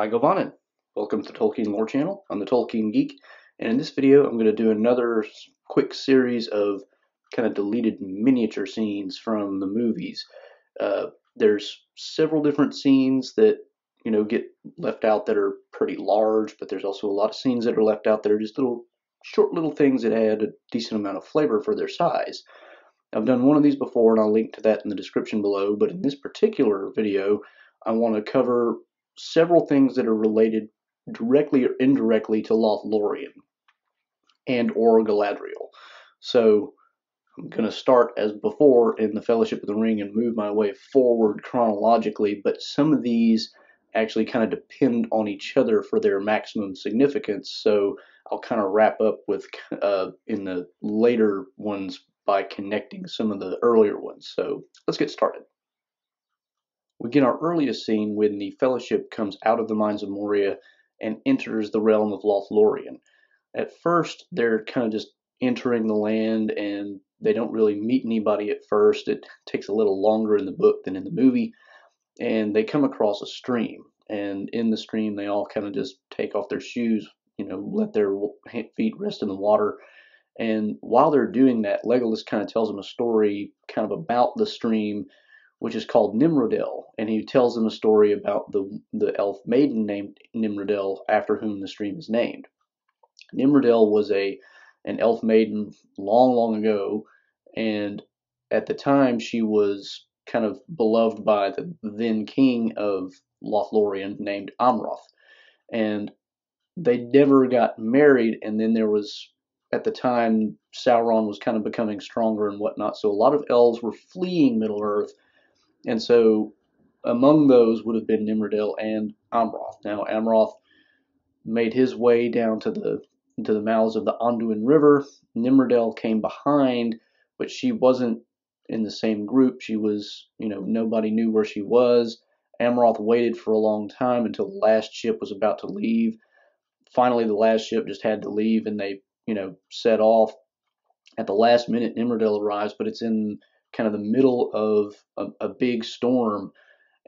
Govanen. Welcome to Tolkien Lore Channel. I'm the Tolkien Geek, and in this video I'm going to do another quick series of kind of deleted miniature scenes from the movies. There's several different scenes that get left out that are pretty large, but there's also a lot of scenes that are left out that are just short little things that add a decent amount of flavor for their size. I've done one of these before, and I'll link to that in the description below, but in this particular video I want to cover several things that are related directly or indirectly to Lothlorien and or Galadriel. So I'm going to start as before in the Fellowship of the Ring and move my way forward chronologically, but some of these actually kind of depend on each other for their maximum significance, so I'll kind of wrap up with in the later ones by connecting some of the earlier ones. So let's get started. We get our earliest scene when the Fellowship comes out of the Mines of Moria and enters the realm of Lothlorien. At first, they're kind of just entering the land, and they don't really meet anybody at first. It takes a little longer in the book than in the movie, and they come across a stream. And in the stream, they all kind of just take off their shoes, let their feet rest in the water. And while they're doing that, Legolas kind of tells them a story kind of about the stream, which is called Nimrodel, and he tells them a story about the elf maiden named Nimrodel, after whom the stream is named. Nimrodel was an elf maiden long ago, and at the time she was kind of beloved by the then king of Lothlorien named Amroth, and they never got married. And then there was, at the time, Sauron was kind of becoming stronger and whatnot, so a lot of elves were fleeing Middle Earth. And so among those would have been Nimrodel and Amroth. Now Amroth made his way down to the mouths of the Anduin River. Nimrodel came behind, but she wasn't in the same group. She was, nobody knew where she was. Amroth waited for a long time until the last ship was about to leave. Finally, the last ship just had to leave, and they, set off. At the last minute, Nimrodel arrives, but it's in kind of the middle of a big storm,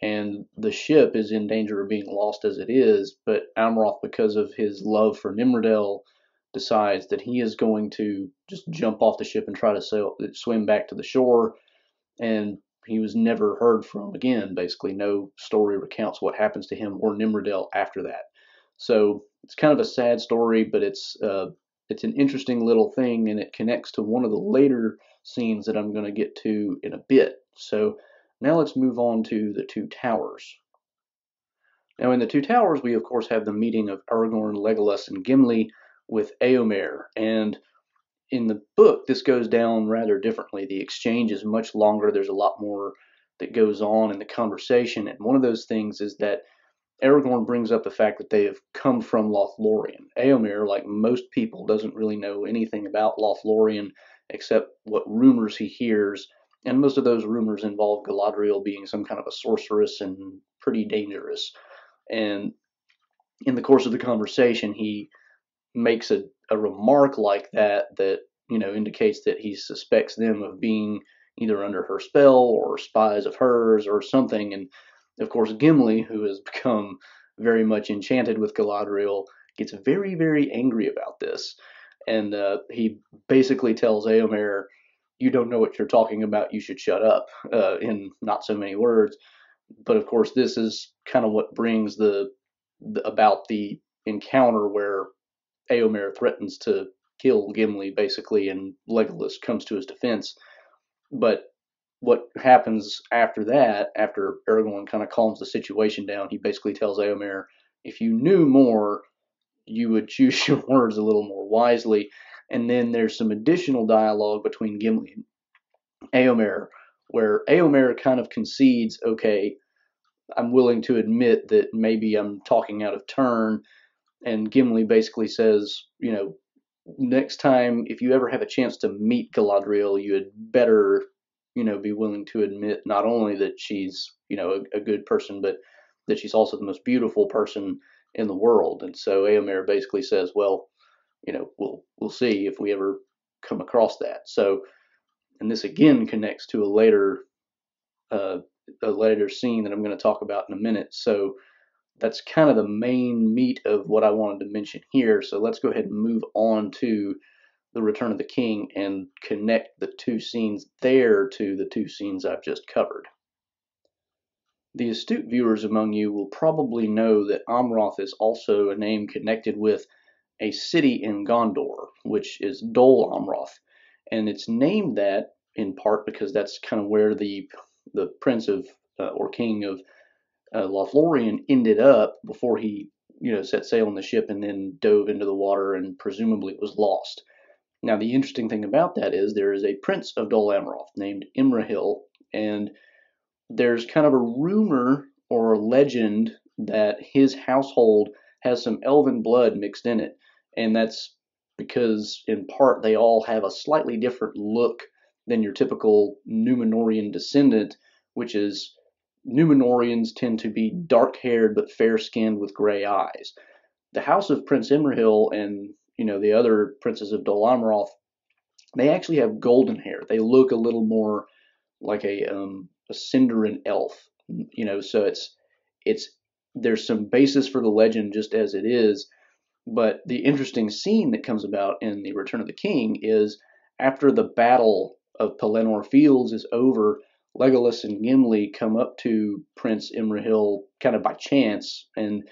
and the ship is in danger of being lost as it is. But Amroth, because of his love for Nimrodel, decides that he is going to just jump off the ship and try to swim back to the shore, and he was never heard from again. Basically, no story recounts what happens to him or Nimrodel after that. So it's kind of a sad story, but it's an interesting little thing, and it connects to one of the later scenes that I'm going to get to in a bit. So now let's move on to the Two Towers. Now in the Two Towers, we of course have the meeting of Aragorn, Legolas, and Gimli with Éomer, and in the book this goes down rather differently. The exchange is much longer. There's a lot more that goes on in the conversation, and one of those things is that Aragorn brings up the fact that they have come from Lothlorien. Éomer, like most people, doesn't really know anything about Lothlorien except what rumors he hears, and most of those rumors involve Galadriel being some kind of a sorceress and pretty dangerous. And in the course of the conversation, he makes a remark like that indicates that he suspects them of being either under her spell or spies of hers or something. And of course, Gimli, who has become very much enchanted with Galadriel, gets very angry about this. And he basically tells Éomer, "You don't know what you're talking about, you should shut up," in not so many words. But of course, this is kind of what brings about the encounter where Éomer threatens to kill Gimli, basically, and Legolas comes to his defense. But what happens after that, after Aragorn kind of calms the situation down, he basically tells Éomer, if you knew more, you would choose your words a little more wisely. And then there's some additional dialogue between Gimli and Éomer, where Éomer kind of concedes, okay, I'm willing to admit that maybe I'm talking out of turn. And Gimli basically says, next time, if you ever have a chance to meet Galadriel, you had better, be willing to admit not only that she's, a good person, but that she's also the most beautiful person in the world. And so Éomer basically says, well, we'll see if we ever come across that. So, and this again connects to a later scene that I'm going to talk about in a minute. So that's kind of the main meat of what I wanted to mention here. So let's go ahead and move on to the Return of the King and connect the two scenes there to the two scenes I've just covered. The astute viewers among you will probably know that Amroth is also a name connected with a city in Gondor, which is Dol Amroth. And it's named that in part because that's kind of where the prince of or king of Lothlorien ended up before he set sail on the ship and then dove into the water and presumably was lost. Now the interesting thing about that is there is a prince of Dol Amroth named Imrahil, and there's kind of a rumor or a legend that his household has some elven blood mixed in it, and that's because in part they all have a slightly different look than your typical Númenorian descendant, which is Númenorians tend to be dark-haired but fair-skinned with gray eyes. The house of Prince Imrahil and the other princes of Dol Amroth, they actually have golden hair. They look a little more like a Cinderin elf, So it's there's some basis for the legend just as it is, but the interesting scene that comes about in the Return of the King is after the battle of Pelennor Fields is over, Legolas and Gimli come up to Prince Imrahil kind of by chance, and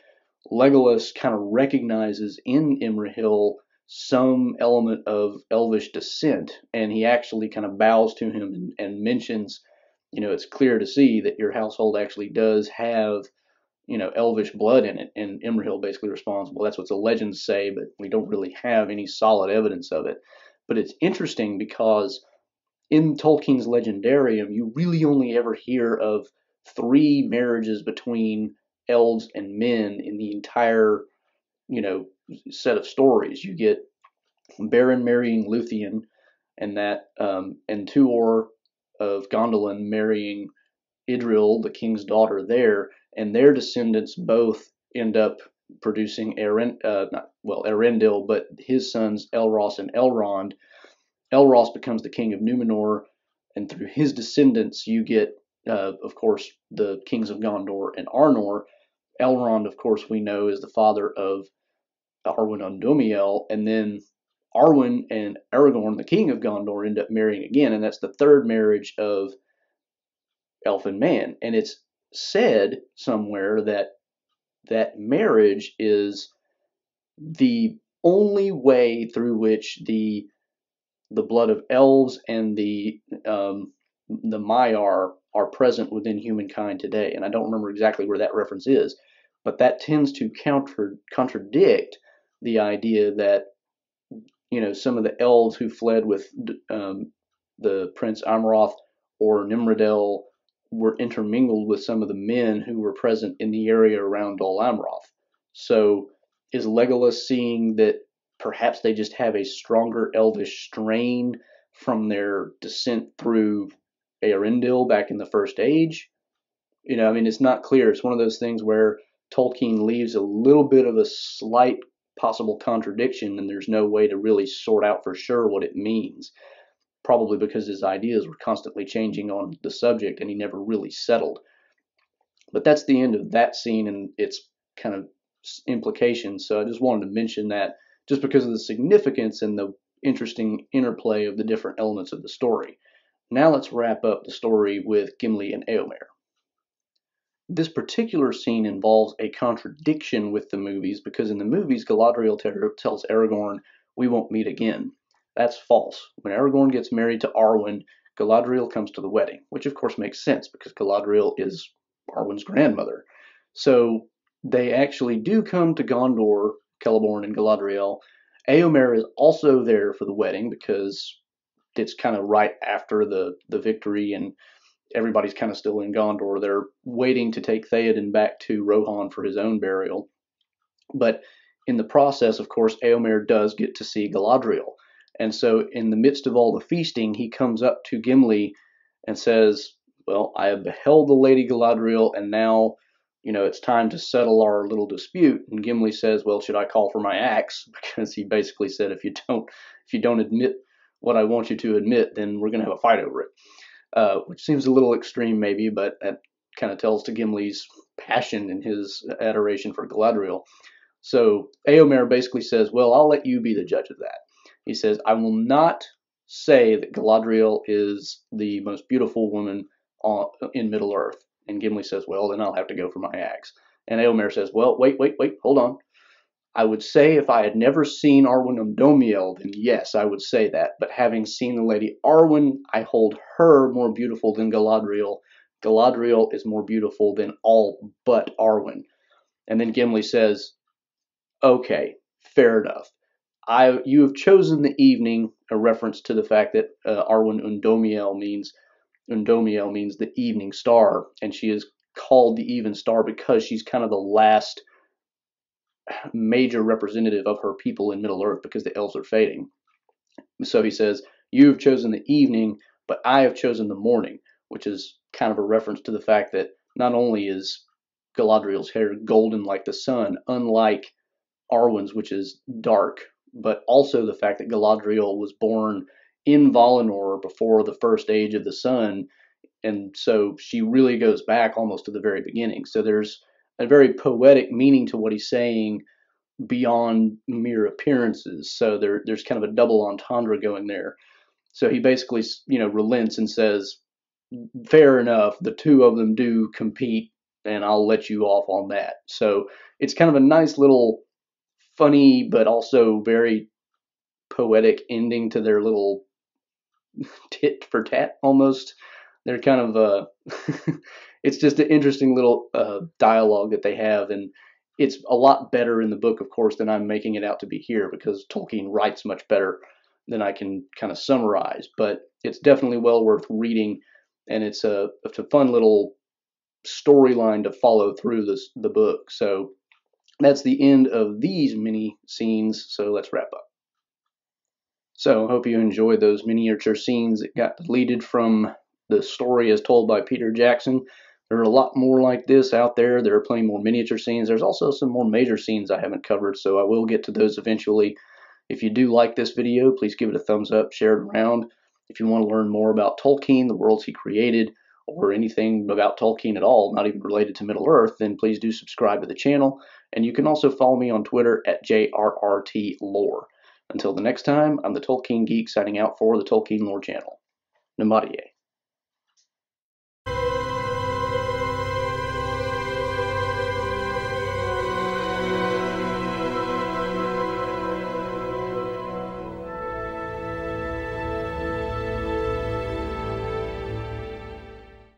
Legolas kind of recognizes in Imrahil some element of elvish descent, and he actually kind of bows to him and mentions, it's clear to see that your household actually does have, elvish blood in it. And Imrahil basically responds, well, that's what the legends say, but we don't really have any solid evidence of it. But it's interesting because in Tolkien's Legendarium, you really only ever hear of 3 marriages between elves and men in the entire, set of stories. You get Beren marrying Luthien, and and Tuor of Gondolin marrying Idril, the king's daughter there, and their descendants both end up producing Erendil, but his sons Elros and Elrond. Elros becomes the king of Numenor, and through his descendants you get, of course, the kings of Gondor and Arnor. Elrond, of course, we know is the father of Arwen Undomiel, and then Arwen and Aragorn, the king of Gondor, end up marrying again, and that's the 3rd marriage of elf and man. And it's said somewhere that that marriage is the only way through which the blood of elves and the Maiar are present within humankind today. And I don't remember exactly where that reference is, but that tends to contradict the idea that some of the elves who fled with the Prince Amroth or Nimrodel were intermingled with some of the men who were present in the area around Dol Amroth. So is Legolas seeing that perhaps they just have a stronger elvish strain from their descent through Eärendil back in the First Age? It's not clear. It's one of those things where Tolkien leaves a little bit of a slight possible contradiction, and there's no way to really sort out for sure what it means. Probably because his ideas were constantly changing on the subject and he never really settled. But that's the end of that scene and its kind of implications. So I just wanted to mention that just because of the significance and the interesting interplay of the different elements of the story. Now let's wrap up the story with Gimli and Éomer. This particular scene involves a contradiction with the movies because in the movies, Galadriel tells Aragorn, "We won't meet again." That's false. When Aragorn gets married to Arwen, Galadriel comes to the wedding, which of course makes sense because Galadriel is Arwen's grandmother. So they actually do come to Gondor, Celeborn and Galadriel. Éomer is also there for the wedding because it's kind of right after the victory and everybody's kind of still in Gondor. They're waiting to take Theoden back to Rohan for his own burial. But in the process, of course, Éomer does get to see Galadriel. And so in the midst of all the feasting, he comes up to Gimli and says, "Well, I have beheld the Lady Galadriel, and now, it's time to settle our little dispute." And Gimli says, "Well, should I call for my axe?" Because he basically said, if you don't admit what I want you to admit, then we're going to have a fight over it. Which seems a little extreme maybe, but that kind of tells to Gimli's passion in his adoration for Galadriel. So Eomer basically says, well, I'll let you be the judge of that. He says, I will not say that Galadriel is the most beautiful woman in Middle-earth. And Gimli says, well, then I'll have to go for my axe. And Eomer says, well, wait, hold on. I would say if I had never seen Arwen Umdómiel, then yes, I would say that. But having seen the Lady Arwen, I hold her more beautiful than Galadriel. Galadriel is more beautiful than all but Arwen. And then Gimli says, okay, fair enough. You have chosen the evening, a reference to the fact that Arwen Umdómiel means the evening star, and she is called the even star because she's kind of the last major representative of her people in Middle-earth because the elves are fading. So he says, you have chosen the evening, but I have chosen the morning, which is kind of a reference to the fact that not only is Galadriel's hair golden like the sun, unlike Arwen's, which is dark, but also the fact that Galadriel was born in Valinor before the first age of the sun, and so she really goes back almost to the very beginning. So there's a very poetic meaning to what he's saying beyond mere appearances. So there's kind of a double entendre going there. So he basically, relents and says, fair enough, the two of them do compete, and I'll let you off on that. So it's kind of a nice little funny, but also very poetic ending to their little tit for tat almost. They're kind of it's just an interesting little dialogue that they have, and it's a lot better in the book, of course, than I'm making it out to be here, because Tolkien writes much better than I can kind of summarize. But it's definitely well worth reading, and it's a fun little storyline to follow through the book. So that's the end of these mini scenes. So let's wrap up. So I hope you enjoyed those miniature scenes that got deleted from the story as told by Peter Jackson. There are a lot more like this out there. There are plenty more miniature scenes. There's also some more major scenes I haven't covered, so I will get to those eventually. If you do like this video, please give it a thumbs up, share it around. If you want to learn more about Tolkien, the worlds he created, or anything about Tolkien at all, not even related to Middle-earth, then please do subscribe to the channel. And you can also follow me on Twitter at JRRTLore. Until the next time, I'm the Tolkien Geek signing out for the Tolkien Lore channel. Namaste.